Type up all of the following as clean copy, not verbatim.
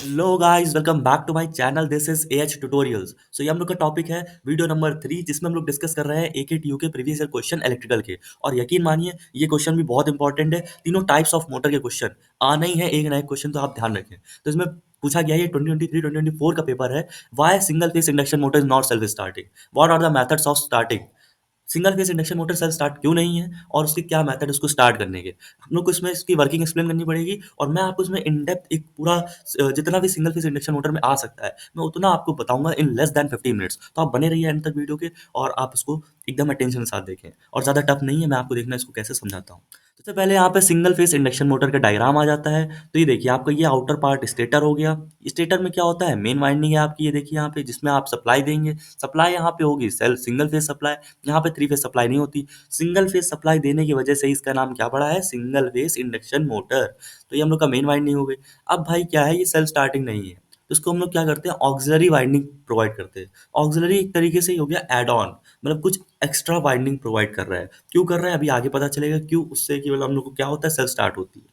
Hello guys, welcome back to my channel. This is AH tutorials. So ये हम लोग का टॉपिक है वीडियो नंबर 3, जिसमें हम लोग डिस्कस कर रहे हैं एकेटीयू के प्रीवियस ईयर क्वेश्चन इलेक्ट्रिकल के। और यकीन मानिए ये क्वेश्चन भी बहुत इंपॉर्टेंट है। तीनों टाइप्स ऑफ मोटर के क्वेश्चन आना ही है, एक ना एक क्वेश्चन तो आप ध्यान रखें। तो इसमें पूछा गया है, ये 2023 2024 का पेपर है। Why single phase induction motor is not self starting, what are the methods of starting. Single phase induction motor self start क्यों नहीं है और उसके क्या मेथड उसको स्टार्ट करने के, हम लोग को इसमें इसकी वर्किंग एक्सप्लेन करनी पड़ेगी। और मैं आपको इसमें इन डेप्थ एक पूरा जितना भी सिंगल फेस इंडक्शन मोटर में आ सकता है मैं उतना आपको बताऊंगा इन लेस देन 15 मिनट्स। तो आप बने रहिए एंड तक वीडियो के, और आप इसको एकदम अटेंशन के साथ देखें। और ज़्यादा टफ नहीं है, मैं आपको देखना इसको कैसे समझाता हूँ। सबसे पहले यहाँ पे सिंगल फेस इंडक्शन मोटर का डायग्राम आ जाता है। तो ये देखिए आपका ये आउटर पार्ट स्टेटर हो गया। स्टेटर में क्या होता है, मेन वाइंडिंग है आपकी, ये देखिए यहाँ पे, जिसमें आप सप्लाई देंगे। सप्लाई यहाँ पे होगी सेल सिंगल फेस सप्लाई, यहाँ पे थ्री फेस सप्लाई नहीं होती। सिंगल फेस सप्लाई देने की वजह से इसका नाम क्या पड़ा है, सिंगल फेस इंडक्शन मोटर। तो ये हम लोग का मेन वाइंडिंग हो गई। अब भाई क्या है, ये सेल्फ स्टार्टिंग नहीं है, तो इसको हम लोग क्या करते हैं, ऑक्सिलरी वाइंडिंग प्रोवाइड करते हैं। ऑक्सिलरी एक तरीके से ही हो गया एड ऑन, मतलब कुछ एक्स्ट्रा वाइंडिंग प्रोवाइड कर रहा है। क्यों कर रहा है अभी आगे पता चलेगा क्यों, उससे कि मतलब हम लोग को क्या होता है, सेल्फ स्टार्ट होती है।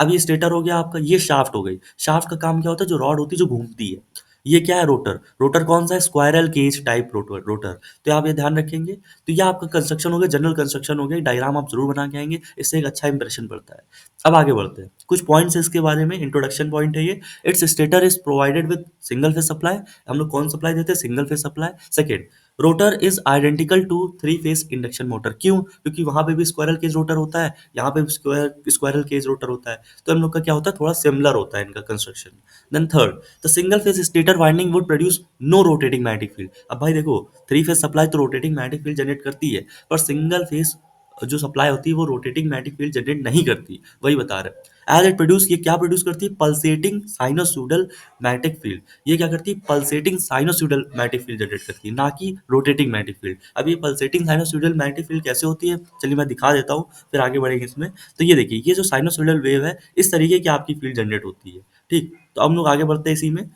अब ये स्टेटर हो गया आपका, ये शाफ्ट हो गई। शाफ्ट का काम क्या होता है, जो रॉड होती है जो घूमती है। ये क्या है, रोटर। रोटर कौन सा है, squirrel cage type rotor rotor. तो आप ये ध्यान रखेंगे। तो ये आपका कंस्ट्रक्शन हो गया, जनरल कंस्ट्रक्शन हो गया। डायग्राम आप जरूर बना के आएंगे, इससे एक अच्छा इंप्रेशन पड़ता है। अब आगे बढ़ते हैं, कुछ पॉइंट्स इसके बारे में, इंट्रोडक्शन पॉइंट है ये। Its stator is provided with single phase supply. हम लोग कौन सप्लाई देते हैं, single phase supply. Second, rotor is identical to three phase induction motor. क्यों, क्योंकि वहां पे भी स्क्वायरल केज रोटर होता है, यहाँ पे भी स्क्वायरल केज रोटर होता है। तो हम लोग का क्या होता है, थोड़ा सिमिलर होता है इनका construction. Then third, the single phase stator winding would produce no rotating magnetic field. अब भाई देखो, थ्री फेज सप्लाई तो रोटेटिंग मैग्नेटिक फील्ड जनरेट करती है, पर सिंगल फेज जो सप्लाई होती है वो रोटेटिंग मैग्नेटिक फील्ड जनरेट नहीं करती। वही बता रहे हैं। एज इट प्रोड्यूस, ये क्या प्रोड्यूस करती है, पल्सेटिंग साइनोसॉइडल मैग्नेटिक फील्ड। ये क्या करती है, pulsating sinusoidal magnetic field generate करती है, ना कि रोटेटिंग मैग्नेटिक फील्ड। अब ये पल्सेटिंग साइनोसॉइडल मैग्नेटिक फील्ड कैसे होती है, चलिए मैं दिखा देता हूँ, फिर आगे बढ़ेंगे इसमें। तो ये देखिए, ये जो साइनोसॉइडल वेव है, इस तरीके की आपकी फील्ड जनरेट होती है। ठीक, तो हम लोग आगे बढ़ते हैं इसी में।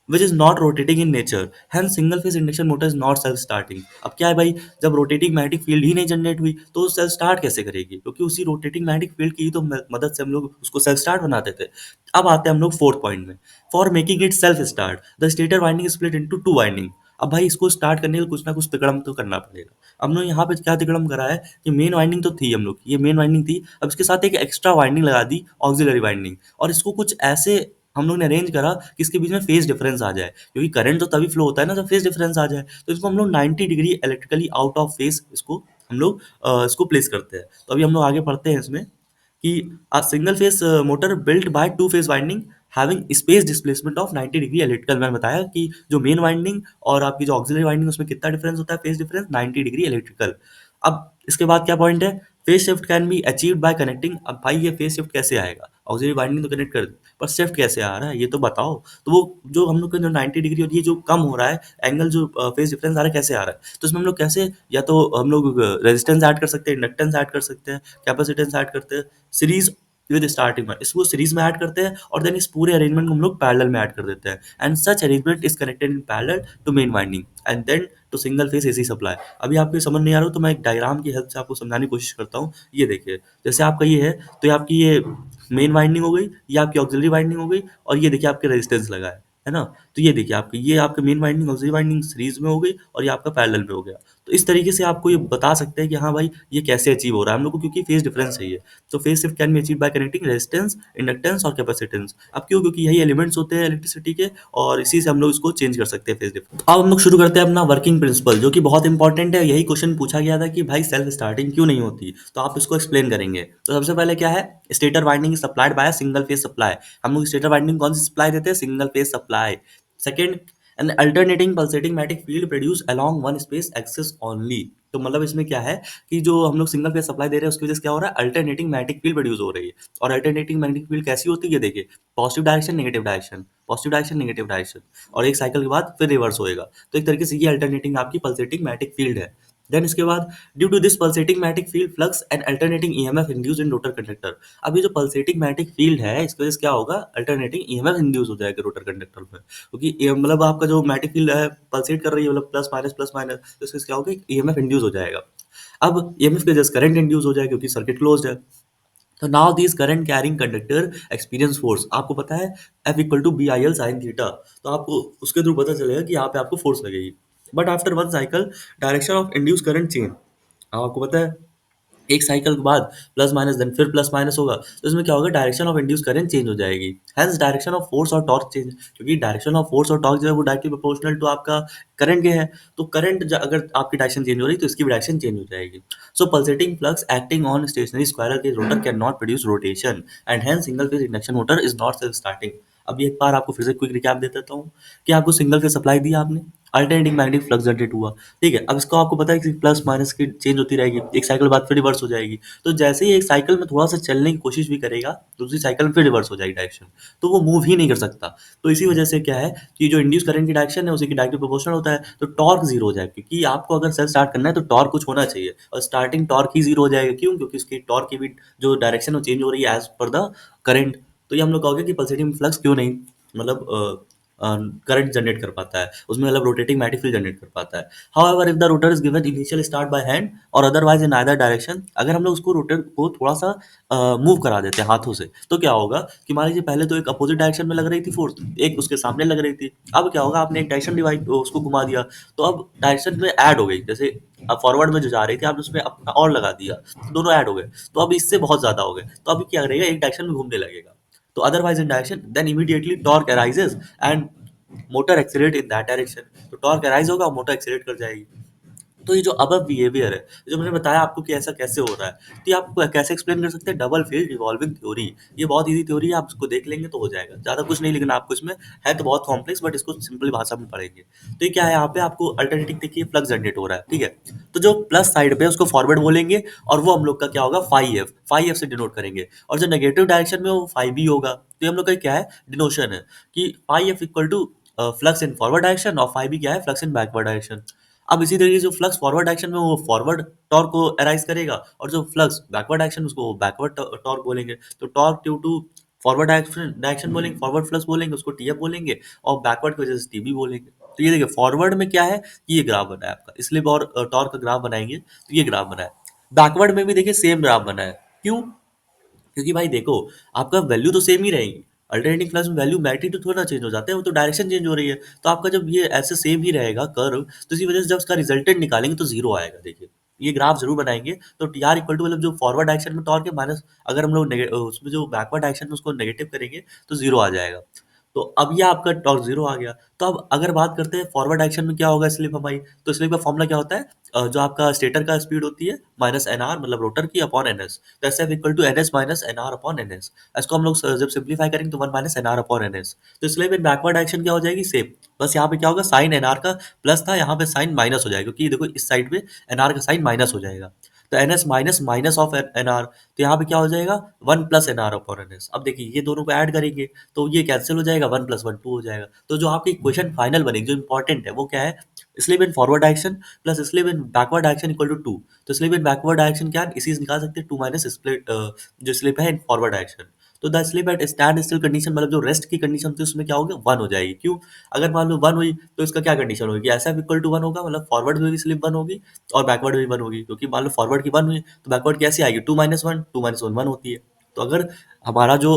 Which is not rotating in nature, hence single phase induction motor is not self starting. अब क्या है भाई, जब रोटेटिंग मैग्नेटिक फील्ड ही नहीं जनरेट हुई तो सेल्फ स्टार्ट कैसे करेगी, क्योंकि उसी रोटेटिंग मैग्नेटिक फील्ड की ही तो मदद से हम लोग उसको सेल्फ स्टार्ट बनाते थे। अब आते हैं हम लोग फोर्थ पॉइंट में। For making it self start the stator winding split into two winding. अब भाई इसको स्टार्ट करने के लिए कुछ ना कुछ तिकड़म तो करना पड़ेगा। हमने यहाँ पे क्या तिकड़म करा है कि मेन वाइंडिंग तो थी हम लोग की, ये मेन वाइंडिंग थी। अब इसके साथ एक एक्स्ट्रा वाइंडिंग लगा दी, ऑक्सिलरी वाइंडिंग। और इसको कुछ ऐसे हम लोग ने अरेंज करा कि इसके बीच में फेज डिफरेंस आ जाए, क्योंकि करंट तो तभी फ्लो होता है ना जब फेज डिफरेंस आ जाए। तो इसको हम लोग 90 degree electrically out of phase इसको हम लोग इसको प्लेस करते हैं। तो अभी हम लोग आगे पढ़ते हैं इसमें कि a single phase motor built by two phase winding having space displacement of 90 degree electrical. मैंने बताया कि जो मेन वाइंडिंग और आपकी जो ऑक्सिलरी वाइंडिंग उसमें कितना डिफरेंस होता है, फेस डिफरेंस 90 डिग्री इलेक्ट्रिकल। अब इसके बाद क्या पॉइंट है, phase shift can be achieved by connecting. अब भाई ये फेस शिफ्ट कैसे आएगा, ऑक्सिलरी वाइंडिंग तो कनेक्ट कर दी, पर शिफ्ट कैसे आ रहा है ये तो बताओ। तो वो जो हम लोग का जो 90 डिग्री और ये जो कम हो रहा है एंगल, जो फेस डिफरेंस आ रहा है, कैसे आ रहा है। तो इसमें हम लोग कैसे, या तो हम लोग रेजिस्टेंस ऐड कर सकते हैं, इंडक्टेंस ऐड कर सकते हैं, कैपेसिटेंस ऐड करते हैं, सीरीज विद स्टार्टिंग में इसको सीरीज में ऐड करते हैं, और देन इस पूरे अरेंजमेंट को हम लोग पैरेलल में ऐड कर देते हैं। And such arrangement is connected in parallel to main winding and then to single phase AC supply. अभी आपको ये समझ नहीं आ रहा हो तो मैं एक डायग्राम की हेल्प से आपको समझाने की कोशिश करता हूँ। ये देखिए, जैसे आपका ये है, तो ये आपकी ये मेन वाइंडिंग हो गई, ये आपकी ऑक्सिलरी वाइंडिंग हो गई, और ये देखिए आपके रेजिस्टेंस लगा है ना। तो ये देखिए आपकी, ये आपके main winding auxiliary winding series में हो गई, और ये आपका पैरेलल में हो गया। तो इस तरीके से आपको ये बता सकते हैं कि हाँ भाई ये कैसे अचीव हो रहा है हम लोग को, क्योंकि फेज डिफरेंस है ये। तो phase shift can be achieve by connecting resistance, inductance और कैपेसिटेंस। अब क्यों, क्योंकि यही एलिमेंट्स होते हैं इलेक्ट्रिसिटी के, और इसी से हम लोग इसको चेंज कर सकते हैं फेज डिफरेंस। अब हम लोग शुरू करते हैं अपना वर्किंग प्रिंसिपल, जो कि बहुत इंपॉर्टेंट है। यही क्वेश्चन पूछा गया था कि भाई सेल्फ स्टार्टिंग क्यों नहीं होती, तो आप इसको एक्सप्लेन करेंगे। तो सबसे पहले क्या है, stator winding supplied by single phase supply. हम लोग स्टेटर वाइंडिंग कौन सी सप्लाई देते हैं, single phase supply. Second, N alternating pulsating magnetic field produce along one space axis only. तो मतलब इसमें क्या है कि जो हम लोग सिंगल फेज सप्लाई दे रहे हैं उसकी वजह से क्या हो रहा है, अल्टरनेटिंग मैग्नेटिक फील्ड प्रोड्यूस हो रही है। और अल्टरनेटिंग मैग्नेटिक फील्ड कैसी होती है, ये देखिए, positive direction negative direction, positive direction negative direction, और एक साइकिल के बाद फिर रिवर्स होएगा। तो एक तरीके से ये अल्टरनेटिंग आपकी पल्सेटिंग मैग्नेटिक फील्ड है। देन इसके बाद, due to this pulsating magnetic field flux and alternating EMF induce in rotor conductor. अब ये जो पल्सेटिंग मैग्नेटिक फील्ड है इसकी वजह से क्या होगा, अल्टरनेटिंग ईएमएफ इंड्यूस हो जाएगा रोटर कंडक्टर में, क्योंकि मतलब आपका जो मैग्नेटिक फील्ड है पल्सेट कर रही है, मतलब प्लस माइनस, तो इससे क्या होगा, ईएमएफ इंड्यूस हो जाएगा। अब ईएमएफ के जस्ट करंट इंड्यूस हो जाएगा क्योंकि सर्किट क्लोज्ड है। तो now this current carrying conductor experience force, आपको पता है F equal to B I L sine theta, तो आपको उसके थ्रू पता चलेगा कि यहाँ पे आपको फोर्स लगेगी। But after one cycle direction of induce current change, आपको पता है एक साइकिल के बाद प्लस माइनस देन फिर प्लस माइनस होगा, तो इसमें क्या होगा, direction of induce current change हो जाएगी। हेंस डायरेक्शन ऑफ फोर्स और टॉर्क चेंज, क्योंकि डायरेक्शन ऑफ फोर्स और टॉर्क जो है वो डायरेक्टली प्रोपोर्शनल टू आपका करंट के है। तो करंट अगर आपकी डायरेक्शन चेंज हो रही है तो इसकी भी डायरेक्शन चेंज हो जाएगी। So pulsating flux acting on stationary squirrel के rotor can not produce rotation and hence single phase induction motor is not self starting. अब ये एक बार आपको फिर से क्विक रिकैप दे देता हूँ कि आपको सिंगल फेज सप्लाई दिया आपने, अल्टरनेटिंग मैग्नेटिक फ्लक्स जनरेट हुआ, ठीक है। अब इसको आपको पता है कि प्लस माइनस की चेंज होती रहेगी, एक साइकिल बाद फिर रिवर्स हो जाएगी। तो जैसे ही एक साइकिल में थोड़ा सा चलने की कोशिश भी करेगा, दूसरी साइकिल में फिर रिवर्स हो जाएगी डायरेक्शन, तो वो मूव ही नहीं कर सकता। तो इसी वजह से क्या है कि जो इंड्यूस करंट की डायरेक्शन है उसी की डायरेक्टली प्रोपोर्शनल होता है, तो टॉर्क जीरो हो जाएगा, क्योंकि आपको अगर सेल स्टार्ट करना है तो टॉर्क कुछ होना चाहिए, और स्टार्टिंग टॉर्क ही जीरो हो जाएगा। क्यों? क्योंकि उसकी टॉर्क की भी जो डायरेक्शन वो चेंज हो रही है एज पर द करंट। तो ये हम लोग कहोगे कि पल्सेटिंग फ्लक्स क्यों नहीं मतलब करंट जनरेट कर पाता है, उसमें मतलब रोटेटिंग मैग्नेटिक फील्ड जनरेट कर पाता है। However if the rotor is given initial start by hand और अदरवाइज इन आइदर डायरेक्शन, अगर हम लोग उसको रोटर को थोड़ा सा मूव करा देते हैं हाथों से, तो क्या होगा कि मान लीजिए पहले तो एक अपोजिट डायरेक्शन में लग रही थी फोर्स, एक उसके सामने लग रही थी। अब क्या होगा, आपने एक डायरेक्शन डिवाइड उसको घुमा दिया, तो अब डायरेक्शन में ऐड हो गई, जैसे अब फॉरवर्ड में जो जा रही थी आपने उसमें अपना और लगा दिया, तो दोनों ऐड हो गए, तो अब इससे बहुत ज्यादा हो गए, तो अभी क्या करेगा, एक डायरेक्शन में घूमने लगेगा। तो otherwise in direction then immediately torque arises and motor accelerate in that direction, तो टॉर्क अराइज होगा और मोटर एक्सेलरेट कर जाएगी। तो ये जो अबव बिहेवियर है, जो मैंने बताया आपको कि ऐसा कैसे हो रहा है, तो ये आप कैसे एक्सप्लेन कर सकते हैं, डबल फील्ड रिवॉल्विंग थ्योरी। ये बहुत इजी थ्योरी है, आप इसको देख लेंगे तो हो जाएगा, ज़्यादा कुछ नहीं लिखना आपको इसमें, है तो बहुत कॉम्प्लेक्स, बट इसको सिंपल भाषा में पढ़ेंगे। तो ये क्या है, यहाँ पे आपको अल्टरनेटिव देखिए फ्लक्स जनरेट हो रहा है, ठीक है। तो जो प्लस साइड पे है उसको फॉरवर्ड बोलेंगे, और वो हम लोग का क्या होगा, फाइव एफ से डिनोट करेंगे, और जो नेगेटिव डायरेक्शन में वो फाइव बी होगा। तो ये हम लोग का क्या है, डिनोशन है कि phi F equal to flux in forward direction, और फाइव बी क्या है, फ्लक्स इन बैकवर्ड डायरेक्शन। अब इसी तरीके से जो फ्लक्स फॉरवर्ड डायरेक्शन में वो फॉरवर्ड टॉर्क को अराइज करेगा, और जो फ्लक्स बैकवर्ड डायरेक्शन उसको बैकवर्ड टॉर्क बोलेंगे। तो torque due to forward direction बोलेंगे, फॉरवर्ड फ्लक्स बोलेंगे, उसको टीएफ बोलेंगे, और बैकवर्ड की वजह से टीबी बोलेंगे। तो ये देखिए फॉरवर्ड में क्या है, ये ग्राफ बना है आपका, स्लिप और टॉर्क का ग्राफ बनाएंगे तो ये ग्राफ बना है। बैकवर्ड में भी देखिए सेम ग्राफ बना है। क्यों? क्योंकि भाई देखो, आपका वैल्यू तो सेम ही रहेगी, अल्टरनेटिंग क्लास में वैल्यू मैग्नीट्यूड थोड़ा ना चेंज हो जाता है, वो तो डायरेक्शन चेंज हो रही है। तो आपका जब ये ऐसे सेम ही रहेगा कर्व, तो इसी वजह से जब उसका रिजल्टेंट निकालेंगे तो जीरो आएगा। देखिए ये ग्राफ जरूर बनाएंगे, तो टी आर इक्वल टू मतलब जो फॉरवर्ड डायरेक्शन में टॉर्क है माइनस, अगर हम लोग उसमें जो बैकवर्ड डायरेक्शन में उसको नेगेटिव करेंगे तो जीरो आ जाएगा। तो अब ये आपका टॉर्क जीरो आ गया। तो अब अगर बात करते हैं फॉरवर्ड डायरेक्शन में क्या होगा स्लिप हमारी, तो स्लिप का फॉर्मूला क्या होता है, जो आपका स्टेटर का स्पीड होती है माइनस एन आर मतलब रोटर की अपॉन एन एस, तो S F equal to N S minus N R upon N S. इसको हम लोग जब सिंप्लीफाई करेंगे तो one minus N R upon N S. तो इसलिए फिर बैकवर्ड डायरेक्शन क्या हो जाएगी, सेम, बस यहाँ पे क्या होगा, साइन एन आर का प्लस था, यहाँ पे साइन माइनस हो जाएगा, क्योंकि देखो इस साइड पे एन आर का साइन माइनस हो जाएगा। तो N S minus minus of N R, तो यहाँ पे क्या हो जाएगा, one plus N R upon N S. अब देखिए ये दोनों को ऐड करेंगे तो ये कैंसिल हो जाएगा, वन प्लस वन टू हो जाएगा। तो जो आपकी इक्वेशन फाइनल बनेगी जो इंपॉर्टेंट है वो क्या है, slip in forward direction plus slip in backward direction equal to two. तो स्लिप इन बैकवर्ड डायरेक्शन क्या है, इसी से निकाल सकते हैं, टू माइनस स्प्लिट जो स्लिप है इन फॉरवर्ड डायरेक्शन। तो the slip at stand still condition मतलब जो रेस्ट की कंडीशन थी उसमें क्या होगा, वन हो जाएगी। क्यों? अगर मान लो वन हुई तो इसका क्या कंडीशन होगी, ऐसा इक्वल टू वन होगा, मतलब फॉरवर्ड में भी स्लिप वन होगी और बैकवर्ड में भी वन होगी, क्योंकि मान लो फॉरवर्ड की वन हुई तो बैकवर्ड कैसे आएगी, टू माइनस वन वन होती है। तो अगर हमारा जो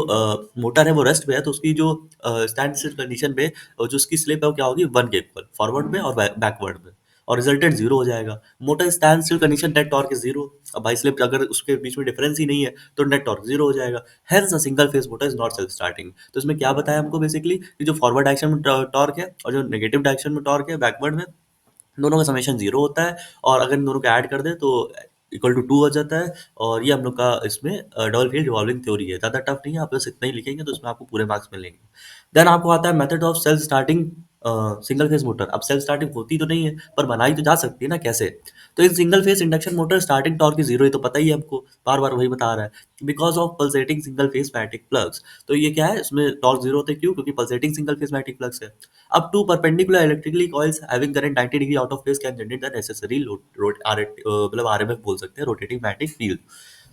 मोटर है वो रेस्ट पे है तो उसकी जो स्टैंड स्टिल कंडीशन पे जो उसकी स्लिप है वो क्या होगी, वन के इक्वल फॉरवर्ड में और बैकवर्ड में, और रिजल्टेंट जीरो हो जाएगा। Motor stand still condition net torque is zero. अब भाई स्लिप अगर उसके बीच में डिफरेंस ही नहीं है तो नेट टॉर्क जीरो हो जाएगा। Hence a single phase motor is not self starting. तो इसमें क्या बताया हमको बेसिकली कि जो फॉरवर्ड डायरेक्शन में टॉर्क है और जो नेगेटिव डायरेक्शन में टॉर्क है बैकवर्ड में, दोनों का समेशन जीरो होता है, और अगर इन दोनों को ऐड कर दें तो इक्वल टू टू हो जाता है। और ये हम लोग का इसमें डबल फील्ड रिवॉल्विंग थ्योरी है, ज़्यादा टफ नहीं है, आप बस इतना ही लिखेंगे तो इसमें आपको पूरे मार्क्स मिलेंगे। देन आपको आता है method of self starting single phase motor. अब सेल्फ स्टार्टिंग होती तो नहीं है पर बनाई तो जा सकती है ना, कैसे? तो in single phase induction motor starting torque की जीरो, ये तो पता ही है हमको, बार बार वही बता रहा है, because of pulsating single phase magnetic flux. तो ये क्या है, इसमें टॉर्क जीरो होता है, क्यों? क्योंकि pulsating single phase magnetic flux है। अब two perpendicular electrically coils having current 90 degree out of phase can generate the necessary मतलब आरएमएफ बोल सकते हैं, रोटेटिंग मैग्नेटिक फील्ड।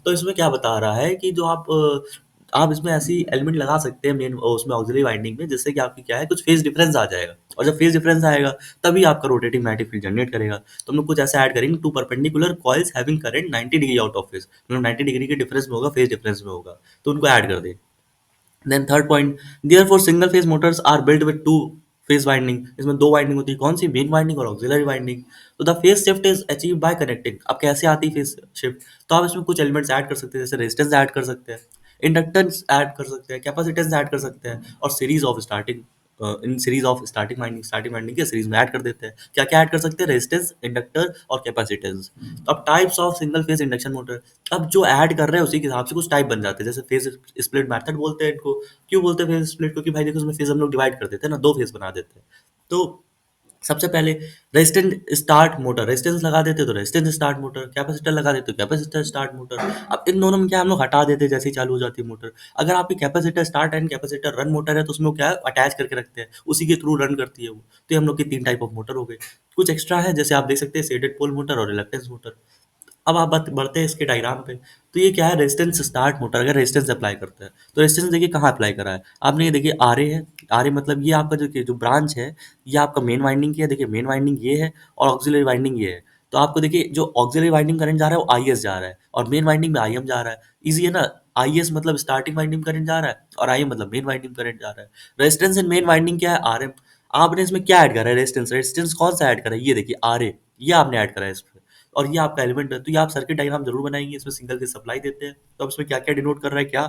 तो इसमें क्या बता रहा है कि जो आप आप इसमें ऐसी एलिमेंट लगा सकते हैं मेन उसमें ऑक्सिलरी वाइंडिंग में, जिससे कि आपकी क्या है कुछ फेज डिफरेंस आ जाएगा, और जब फेज डिफरेंस आएगा तभी आपका रोटेटिंग मैग्नेटिक फील्ड जनरेट करेगा। तो हम लोग कुछ ऐसा ऐड करेंगे, two perpendicular coils having current 90 degree out of phase, मतलब 90 डिग्री के डिफरेंस में होगा, फेज डिफरेंस में होगा, तो उनको ऐड कर दें। Then third point, therefore single phase motors are built with two phase winding, इसमें दो वाइंडिंग होती है, कौन सी, मेन वाइंडिंग और ऑक्सिलरी वाइंडिंग। तो the phase shift is achieve by connecting. अब कैसे आती है फेज शिफ्ट, तो आप इसमें कुछ एलिमेंट्स ऐड कर सकते हैं, जैसे रेजिस्टेंस ऐड कर सकते हैं, इंडक्टेंस ऐड कर सकते हैं, कैपेसिटेंस ऐड कर सकते हैं, और series of starting in series of starting winding के सीरीज में ऐड कर देते हैं। क्या क्या ऐड कर सकते हैं, रेजिस्टेंस, इंडक्टर और कैपेसिटेंस। तो अब types of single phase induction motor, अब जो ऐड कर रहे हैं उसी के हिसाब से कुछ टाइप बन जाते हैं, जैसे फेज स्प्लिट मेथड बोलते हैं इनको। क्यों बोलते हैं फेज स्प्लिट, क्योंकि भाई देखो उसमें फेज हम लोग डिवाइड कर देते हैं ना, दो फेज बना देते हैं। तो सबसे पहले रेजिस्टेंट स्टार्ट मोटर, रेजिस्टेंस लगा देते तो रेजिस्टेंस स्टार्ट मोटर, कैपेसिटर लगा देते तो कैपेसिटर स्टार्ट मोटर। अब इन दोनों में क्या हम लोग हटा देते हैं जैसे ही चालू हो जाती है मोटर। अगर आपकी capacitor start and capacitor run motor है तो उसमें वो क्या है अटैच करके रखते हैं, उसी के थ्रू रन करती है वो। तो ये हम लोग की तीन टाइप ऑफ मोटर हो गए। कुछ एक्स्ट्रा है जैसे आप देख सकते हैं शेडेड पोल मोटर और रिलक्टेंस मोटर। अब आप बढ़ते हैं इसके डायग्राम पे। तो ये क्या है, रेजिस्टेंस स्टार्ट मोटर, अगर रेजिस्टेंस अप्लाई करता है तो रेजिस्टेंस देखिए कहाँ अप्लाई करा है आपने, ये देखिए आर ए है। आर ए मतलब ये आपका जो ब्रांच है, ये आपका मेन वाइंडिंग की है, देखिए मेन वाइंडिंग ये है और ऑक्सिलरी वाइंडिंग ये है। तो आपको देखिए जो ऑक्सिलरी वाइंडिंग करंट जा रहा है वो आई एस जा रहा है, और मेन वाइंडिंग में आई एम जा रहा है। इजी है ना, आई एस मतलब स्टार्टिंग वाइंडिंग करंट जा रहा है, और आई एम मतलब मेन वाइंडिंग करंट जा रहा है। रेजिस्टेंस इन मेन वाइंडिंग क्या है, आर एम। आपने इसमें क्या ऐड करा है, रेजिस्टेंस, रेजिस्टेंस कौन सा ऐड करा है, ये देखिए आर ए, ये आपने ऐड करा है इसमें, और ये आपका एलिमेंट है। तो ये आप सर्किट डायग्राम जरूर बनाएंगे, इसमें सिंगल फेज सप्लाई देते हैं, तो अब इसमें क्या क्या डिनोट कर रहा है क्या,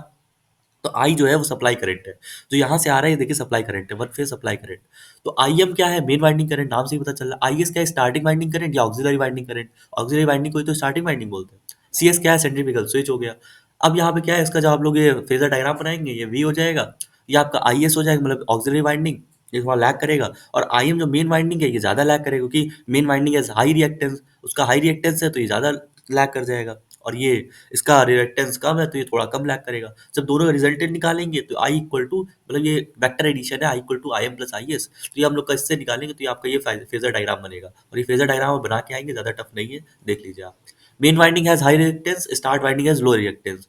तो आई जो है वो सप्लाई करंट है, जो यहाँ से आ रहा है ये देखिए सप्लाई करंट है, वन फेज सप्लाई करंट। तो आई एम क्या है, मेन वाइंडिंग करंट, नाम से ही पता चल रहा है। आई एस क्या है, स्टार्टिंग वाइंडिंग करंट या auxiliary winding current, auxiliary winding को ही तो स्टार्टिंग वाइंडिंग बोलते हैं। सी एस क्या है, सेंट्रीफ्यूगल स्विच हो गया। अब यहाँ पे क्या है, इसका जब आप लोग ये फेजर डायग्राम बनाएंगे ये वी हो जाएगा, ये आपका आई एस हो जाएगा, मतलब ऑक्सिलरी वाइंडिंग, ये थोड़ा लैग करेगा। और आई एम जो मेन वाइंडिंग है ये ज्यादा लैग करेगा, क्योंकि मेन वाइंडिंग है हाई रिएक्टेंस, उसका हाई रिएक्टेंस है तो ये ज्यादा लैग कर जाएगा, और ये इसका रिएक्टेंस कम है तो ये थोड़ा कम लैग करेगा। जब दोनों का रिजल्टेंट निकालेंगे तो आई इक्वल टू, मतलब ये वेक्टर एडिशन है, I equal to I M plus I S. तो ये हम लोग का इससे निकालेंगे तो ये आपका ये फेजर डायग्राम बनेगा, और ये फेजर डायग्राम बना के आएंगे, ज्यादा टफ नहीं है, देख लीजिए आप। Main winding has high reactance, start winding has low reactance.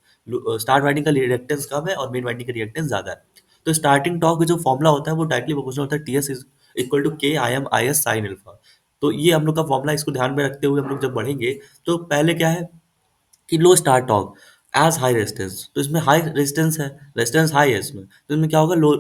Start winding का रिएक्टेंस कम है और मेन वाइंडिंग का रिएक्टेंस ज्यादा है। तो स्टार्टिंग टॉर्क का जो फॉर्मुला होता है वो डायरेक्टली प्रोपोर्शनल होता है, T S is equal to K I M I S sine alpha. तो ये हम लोग का फॉर्मुला, इसको ध्यान में रखते हुए हम लोग जब बढ़ेंगे, तो पहले क्या है कि low start torque as high resistance, तो इसमें हाई रेजिस्टेंस है, रेजिस्टेंस हाई है इसमें, तो इसमें क्या होगा, लो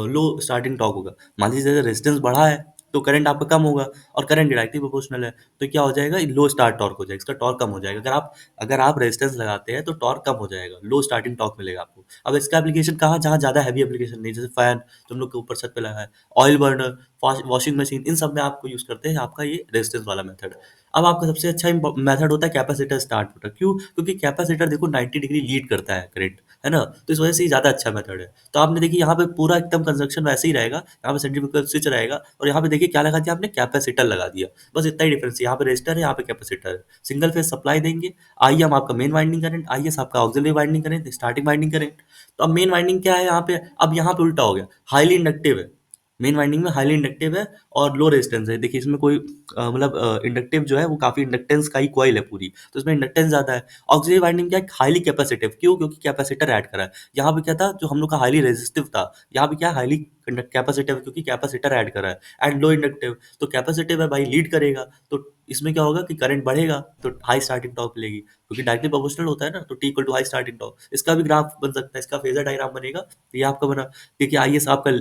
लो स्टार्टिंग टॉर्क होगा। मान लीजिए जैसे रेजिस्टेंस बढ़ा है तो करंट आपका कम होगा, और करंट डायरेक्टली प्रोपोर्शनल है, तो क्या हो जाएगा, लो स्टार्ट टॉर्क हो जाएगा, इसका टॉर्क कम हो जाएगा। अगर आप रेजिस्टेंस लगाते हैं तो टॉर्क कम हो जाएगा, लो स्टार्टिंग टॉर्क मिलेगा आपको। अब इसका एप्लीकेशन कहाँ, जहाँ ज्यादा हैवी एप्लीकेशन नहीं, जैसे फैन तो हम लोग के ऊपर छत पे लगा है, ऑयल बर्नर, वॉशिंग मशीन, इन सब में आपको यूज करते हैं आपका ये रेजिस्टेंस वाला मेथड। अब आपका सबसे अच्छा मेथड होता है कैपेसिटर स्टार्ट मोटर। क्यों, क्योंकि कैपेसिटर देखो 90 डिग्री लीड करता है करंट, है ना, तो इस वजह से ये ज्यादा अच्छा मेथड है। तो आपने देखिए यहाँ पे पूरा एकदम कंस्ट्रक्शन वैसे ही रहेगा, यहाँ पे सेंट्रीफ्यूगल स्विच रहेगा, और यहाँ पे देखिए क्या लगा दिया आपने, कैपेसिटर लगा दिया। बस इतना ही डिफरेंस है, यहाँ पे रेजिस्टर है, यहाँ पे कैपेसिटर है। सिंगल फेज सप्लाई देंगे, आई एम आपका main winding current, I S आपका auxiliary winding current, starting winding current. तो अब मेन वाइंडिंग क्या है यहाँ पे, अब यहाँ पे उल्टा हो गया, हाईली इंडक्टिव है, मेन वाइंडिंग में हाईली इंडक्टिव है और लो रेजिस्टेंस है। देखिए इसमें कोई मतलब इंडक्टिव जो है वो काफी इंडक्टेंस का ही कॉइल है पूरी, तो इसमें इंडक्टेंस ज्यादा है। ऑक्सिलरी वाइंडिंग क्या है, हाईली कैपेसिटिव। क्यों, क्योंकि कैपेसिटर ऐड करा है। यहाँ पे क्या था, जो हम लोग का हाईली रेजिस्टिव था, यहाँ पे क्या हाईली कैपेसिटिव, क्योंकि कैपेसिटर ऐड करा है। एंड लो इंडक्टिव, तो कैपेसिटिव है भाई, लीड करेगा, तो इसमें क्या होगा कि करंट बढ़ेगा तो हाई स्टार्टिंग टॉर्क मिलेगी, क्योंकि डायरेक्टली प्रोपोर्शनल होता है ना, तो T equal to high starting torque. इसका भी ग्राफ बन सकता है, इसका फेजर डायग्राम बनेगा, तो ये आपका बना, क्योंकि आई एस आपका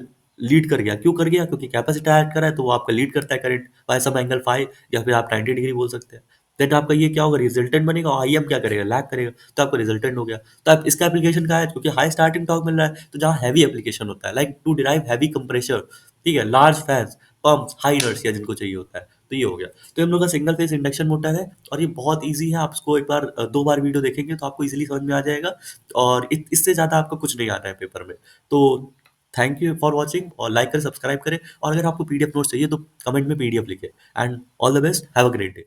लीड कर गया। क्यों कर गया, क्योंकि कैपेसिटर ऐड करा है तो वो आपका लीड करता है current by some angle phi, या फिर आप 90 डिग्री बोल सकते हैं। देन आपका ये क्या होगा, रिजल्टेंट बनेगा, और आई एम क्या करेगा, लैग करेगा, तो आपका रिजल्टेंट हो गया। तो आप इसका एप्लीकेशन क्या है, क्योंकि हाई स्टार्टिंग टॉर्क मिल रहा है, तो जहाँ हैवी एप्लीकेशन होता है, like to derive heavy compressor, ठीक है, large fans, pumps, high inertia जिनको चाहिए होता है, तो ये हो गया। तो हम लोग का सिंगल फेज इंडक्शन मोटर है, और ये बहुत इजी है, आप इसको एक बार दो बार वीडियो देखेंगे तो आपको इजीली समझ में आ जाएगा, और इससे ज़्यादा आपको कुछ नहीं आता है पेपर में। तो थैंक यू फॉर वॉचिंग, और लाइक करें, सब्सक्राइब करें, और अगर आपको पीडीएफ नोट्स चाहिए तो कमेंट में पीडीएफ लिखें। And all the best, have a great day.